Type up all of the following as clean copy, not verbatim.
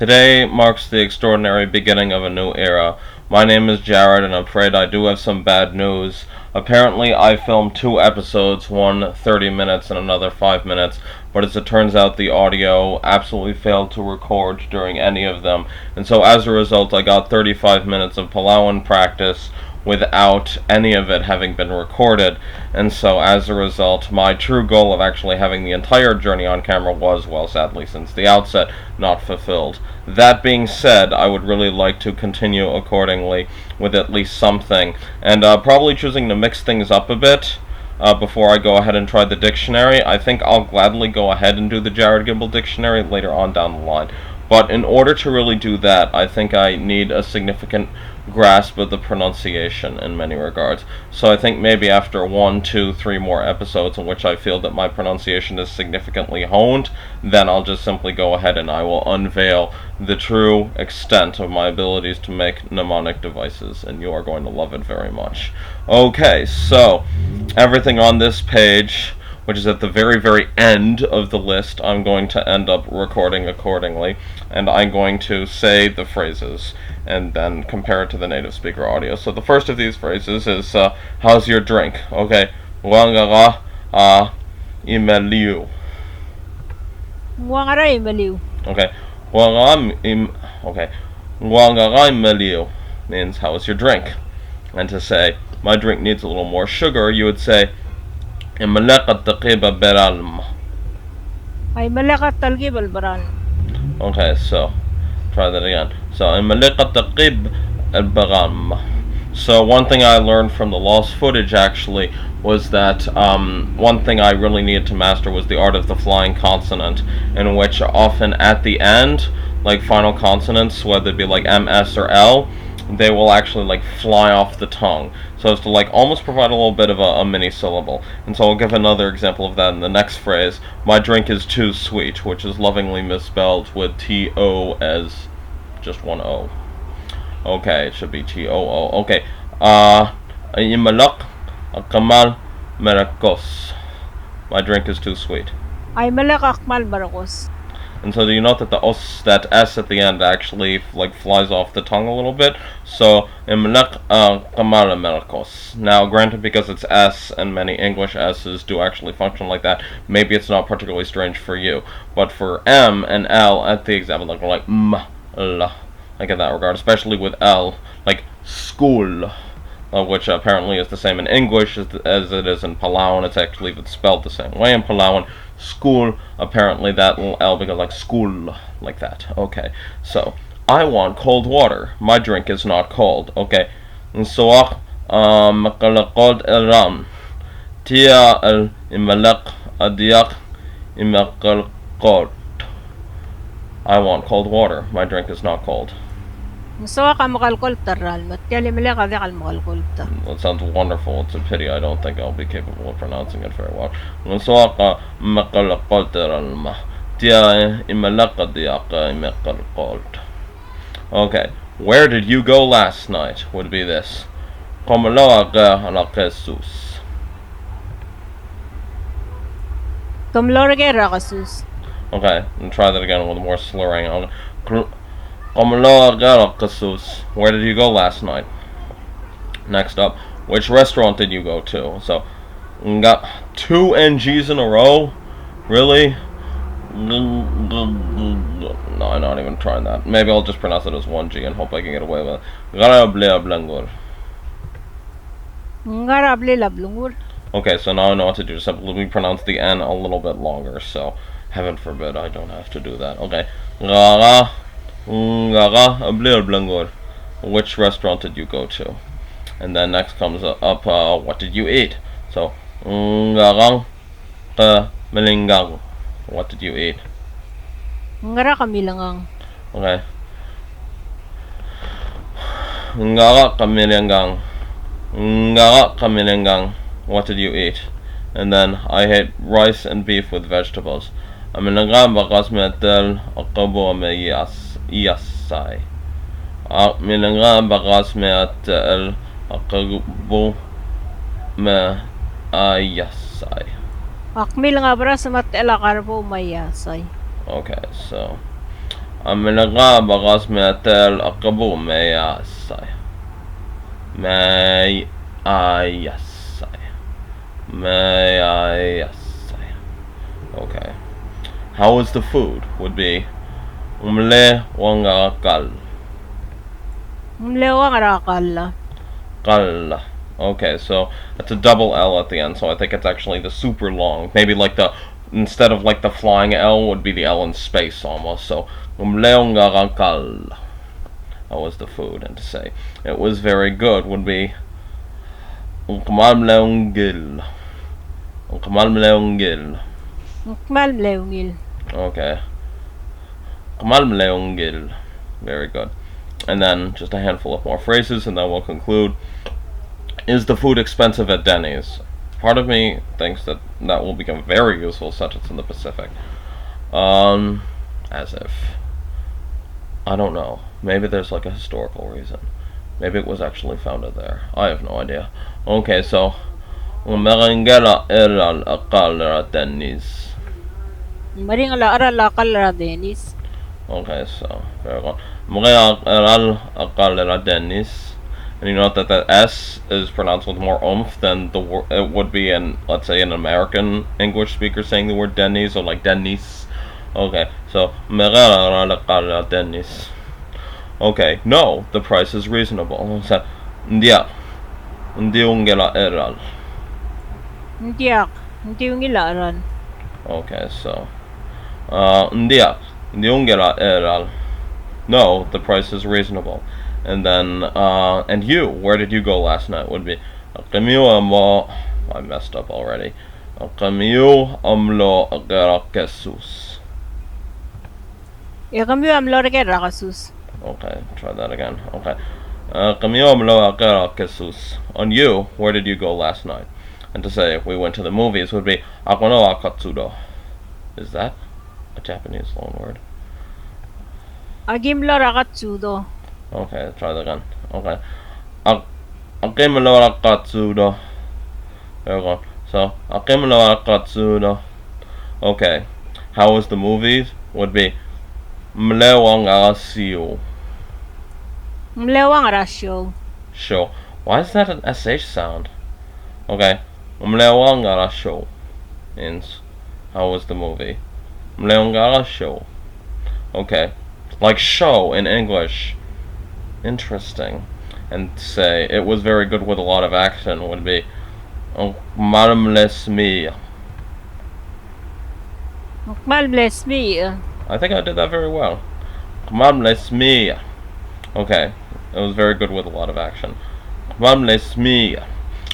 Today marks the extraordinary beginning of a new era. My name is Jared, and I'm afraid I do have some bad news. Apparently, I filmed 2 episodes, one 30 minutes and another 5 minutes, but as it turns out, the audio absolutely failed to record during any of them, and so as a result, I got 35 minutes of Palauan practice without any of it having been recorded, and so as a result, my true goal of actually having the entire journey on camera was, well, sadly since the outset, not fulfilled. That being said, I would really like to continue accordingly with at least something, and probably choosing to mix things up a bit. Before I go ahead and try the dictionary, I think I'll gladly go ahead and do the Jared Gimbel dictionary later on down the line. But in order to really do that, I think I need a significant grasp of the pronunciation in many regards. So I think maybe after 1, 2, 3 more episodes in which I feel that my pronunciation is significantly honed, then I'll just simply go ahead and I will unveil the true extent of my abilities to make mnemonic devices, and you are going to love it very much. Okay, so everything on this page, which is at the very end of the list, I'm going to end up recording accordingly, and I'm going to say the phrases and then compare it to the native speaker audio. So the first of these phrases is, how's your drink? Okay, wangara imeliu. Wangara imaliw. Okay, okay, wangara imeliu means how is your drink? And to say, my drink needs a little more sugar, you would say, imalakat taqiba beralma. Ay malakat talgi balbaran. Okay, so try that again. So imalakat taqib al-baram. So one thing I learned from the lost footage actually was that one thing I really needed to master was the art of the flying consonant, in which often at the end, like final consonants, whether it be like M, S, or L, they will actually like fly off the tongue, so as to like almost provide a little bit of a mini syllable. And so I'll give another example of that in the next phrase. My drink is too sweet, which is lovingly misspelled with T-O as just one O. Okay, it should be T-O-O. Okay, Imalak Kamal Merakos. My drink is too sweet. Ay malakak malbarakos. And so do you note that the os, that S at the end actually like flies off the tongue a little bit? So imlek kamala melkos. Now granted, because it's S and many English S's do actually function like that, maybe it's not particularly strange for you. But for M and L at the example, like m, l, like in that regard, especially with L, like school, which apparently is the same in English as it is in Palauan. It's actually even spelled the same way in Palauan. School, apparently that little L becomes like school, like that. Okay, so I want cold water. My drink is not cold. Okay, so makalakod eram tia el imalak adiak imakalkod. I want cold water. My drink is not cold. Musawa ka makalkol taral. Matyali malaka di kal makalkol ta. That sounds wonderful. It's a pity I don't think I'll be capable of pronouncing it very well. Musawa makalakol taral tia imalaka diaka imakalkod. Okay, where did you go last night? Would be this. Komaloaga ala Jesus. Tumlorge rakasus. Okay, and try that again with more slurring. Where did you go last night? Next up, which restaurant did you go to? So, got 2 NGs in a row? Really? No, I'm not even trying that. Maybe I'll just pronounce it as 1G and hope I can get away with it. Ngarable lablungur. Okay, so now I know what to do. Just simply pronounce the N a little bit longer, so heaven forbid I don't have to do that. Okay. Which restaurant did you go to? And then next comes up, what did you eat? So, what did you eat? Ngara kamilangang. Okay. Ngara kamilangang. What did you eat? And then I ate rice and beef with vegetables. Aminangan bakas metel akabo me yasai. Aminangan bakas metel akabo me ayasai. Akmil nga bara sa matel akarbo mayasay. Okay, so Aminaga bagas metel akabu meyasai. May ayasai. May ayasai. Okay. How was the food? Would be umle wangakal. Mlewang rakal. Kal. Okay, so it's a double L at the end, so I think it's actually the super long. Maybe like the instead of like the flying L would be the L in space almost. So umleongarakal. That was the food, and to say it was very good would be Unkmalmleongil. Unkmalmleongil. Mukmal mlewngil. Okay. Unkmalmleongil. Very good. And then just a handful of more phrases, and then we'll conclude. Is the food expensive at Dennys? Part of me thinks that that will become a very useful sentence in the Pacific. As if. I don't know. Maybe there's like a historical reason. Maybe it was actually founded there. I have no idea. Okay, so Umerengela eral akal Dennys. Maring ala aral lakal ra Dennys. Okay, so very good. Umerengela eral akal Dennys. And you note that the S is pronounced with more oomph than the it would be in, let's say, an American English speaker saying the word Dennys, or like Dennys. Okay, so Dennys. Okay, no, the price is reasonable. So, Ndia. Ndiungela eral. Ndiak. Ndiyong ilaran. Okay, so Ndia. Ndiungela eral. No, the price is reasonable. And then, and you, where did you go last night? Would be, I messed up already. Ikamyo amlo reke rakasus. Okay, try that again. Okay. On you, where did you go last night? And to say, we went to the movies would be, Is that a Japanese loan word? Agimlo rakatsudo. Okay, try that again. Okay. Akimalorakatsudo. There we go. So, Akimalorakatsudo. Okay. How was the movie? Would be Mlewangasiu. Mlewang rasyo. Show. Why is that an SH sound? Okay. Mlewangarasho means how was the movie? Mlewangarasho. Okay. Like show in English. Interesting. And say it was very good with a lot of action would be Madame Lesmia. Mukmal bless me. I think I did that very well. Madame Lesmia. Okay. It was very good with a lot of action. Madame Lesmia.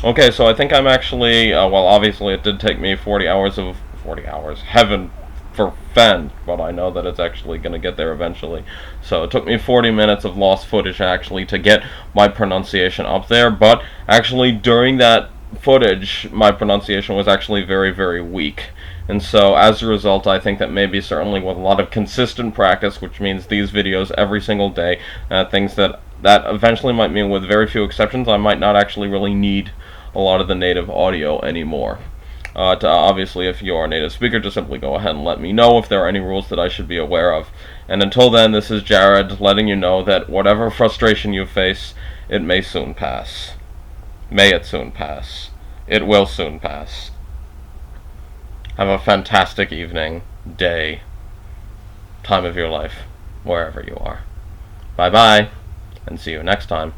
Okay, so I think I'm actually well, obviously it did take me 40 hours, heaven forfend, but I know that it's actually going to get there eventually. So it took me 40 minutes of lost footage actually to get my pronunciation up there, but actually during that footage my pronunciation was actually very, very weak. And so as a result, I think that maybe certainly with a lot of consistent practice, which means these videos every single day, things that eventually might mean, with very few exceptions, I might not actually really need a lot of the native audio anymore. Obviously, if you are a native speaker, just simply go ahead and let me know if there are any rules that I should be aware of. And until then, this is Jared letting you know that whatever frustration you face, it may soon pass. May it soon pass. It will soon pass. Have a fantastic evening, day, time of your life, wherever you are. Bye-bye, and see you next time.